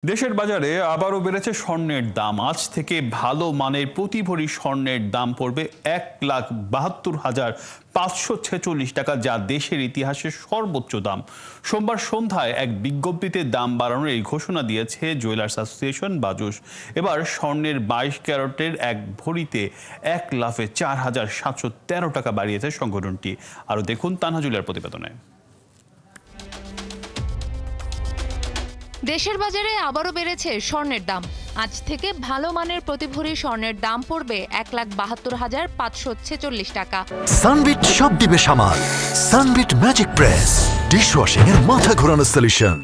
দেশের বাজারে আবারও বেড়েছে স্বর্ণের দাম। আজ থেকে ভালো মানের প্রতি ভরি স্বর্ণের দাম পড়বে ১,৭২,৫৪৬ টাকা, যা দেশের ইতিহাসে সর্বোচ্চ দাম। সোমবার সন্ধ্যায় এক বিজ্ঞপ্তিতে দাম বাড়ানোর এই ঘোষণা দিয়েছে জুয়েলার্স অ্যাসোসিয়েশন বাজুস। এবার স্বর্ণের ২২ ক্যারেটের এক ভরিতে ১,০৪,৭১৩ টাকা বাড়িয়েছে সংগঠনটি। আরও দেখুন তানহাজুলিয়ার প্রতিবেদনে। দেশের বাজারে আবারও বেড়েছে স্বর্ণের দাম। আজ থেকে ভালো মানের প্রতি ভরি স্বর্ণের দাম পড়বে ১,৭২,৫৪৬ টাকা। সানবিট সব দিবে সামাল। সানবিট ম্যাজিক প্রেস ডিশওয়াশিং এর মাথা ঘোরানো সলিউশন,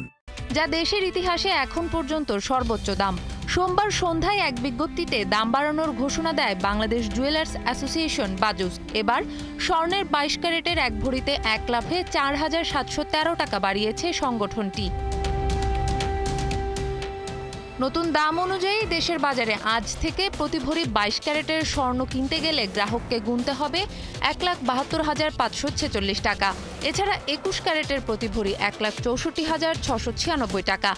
যা দেশের ইতিহাসে এখন পর্যন্ত সর্বোচ্চ দাম। সোমবার সন্ধ্যায় এক বিজ্ঞপ্তিতে দাম বাড়ানোর ঘোষণা দেয় বাংলাদেশ জুয়েলার্স অ্যাসোসিয়েশন বাজুস। এবার স্বর্ণের ২২ ক্যারেটের এক ভরিতে ১,৪,৭১৩ টাকা বাড়িয়েছে সংগঠনটি। নতুন দাম অনুযায়ী দেশের বাজারে আজ থেকে প্রতি ভরি ২২ ক্যারেটের স্বর্ণ কিনতে গেলে গ্রাহককে গুনতে হবে ১,৭২,৫৪৬ টাকা। এছাড়া ২১ ক্যারেটের প্রতি ভরি ১,৬৪,৬৯৬ টাকা,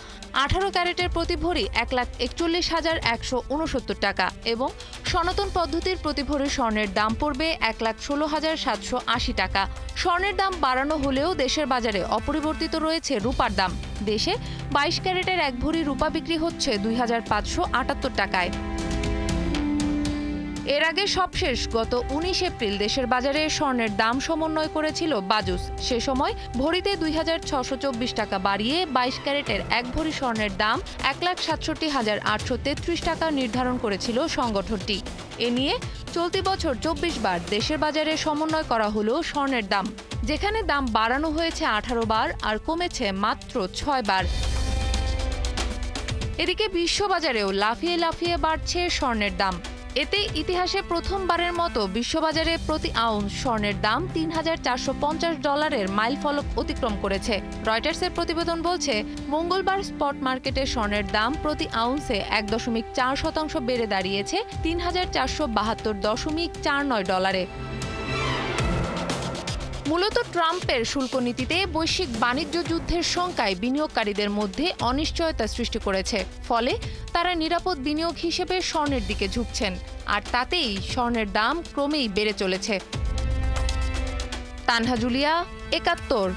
১৮ ক্যারেটের প্রতি ভরি ১,৪১,১৬৯ টাকা এবং সনাতন পদ্ধতির প্রতি ভরি স্বর্ণের দাম পড়বে ১,১৬,৭৮০ টাকা। স্বর্ণের দাম বাড়ানো হলেও দেশের বাজারে অপরিবর্তিত রয়েছে রূপার দাম। দেশে ২২ ক্যারেটের এক ভরি রূপা বিক্রি হচ্ছে ২,৫৭৮ টাকায়। এর আগে সবশেষ গত ১৯ এপ্রিল দেশের বাজারে স্বর্ণের দাম সমন্বয় করেছিল বাজুস। সে সময় ভরিতে ২,৬২৪ টাকা বাড়িয়ে ২২ ক্যারেটের এক ভরি স্বর্ণের দাম ১,৬৭,৮৩৩ টাকা নির্ধারণ করেছিল সংগঠনটি। এ নিয়ে চলতি বছর ২৪ বার দেশের বাজারে সমন্বয় করা হলো স্বর্ণের দাম, যেখানে দাম বাড়ানো হয়েছে ১৮ বার আর কমেছে মাত্র ৬ বার। এদিকে বিশ্ববাজারেও লাফিয়ে লাফিয়ে বাড়ছে স্বর্ণের দাম। এতে ইতিহাসে প্রথমবারের মতো বিশ্ববাজারে প্রতি আউন্স স্বর্ণের দাম $৩,৪৫০ মাইলফলক অতিক্রম করেছে। রয়টার্সের প্রতিবেদন বলছে, মঙ্গলবার স্পট মার্কেটে স্বর্ণের দাম প্রতি আউন্সে ১.৪% বেড়ে দাঁড়িয়েছে $৩,৪৭২.৪৯। মূলত ট্রাম্পের শুল্ক নীতিতে বৈশ্বিক বাণিজ্য যুদ্ধের শঙ্কায় বিনিয়োগকারীদের মধ্যে অনিশ্চয়তা সৃষ্টি করেছে। ফলে তারা নিরাপদ বিনিয়োগ হিসেবে স্বর্ণের দিকে ঝুঁকছেন, আর তাতেই স্বর্ণের দাম ক্রমেই বেড়ে চলেছে। তানহা জুলিয়া, ৭১।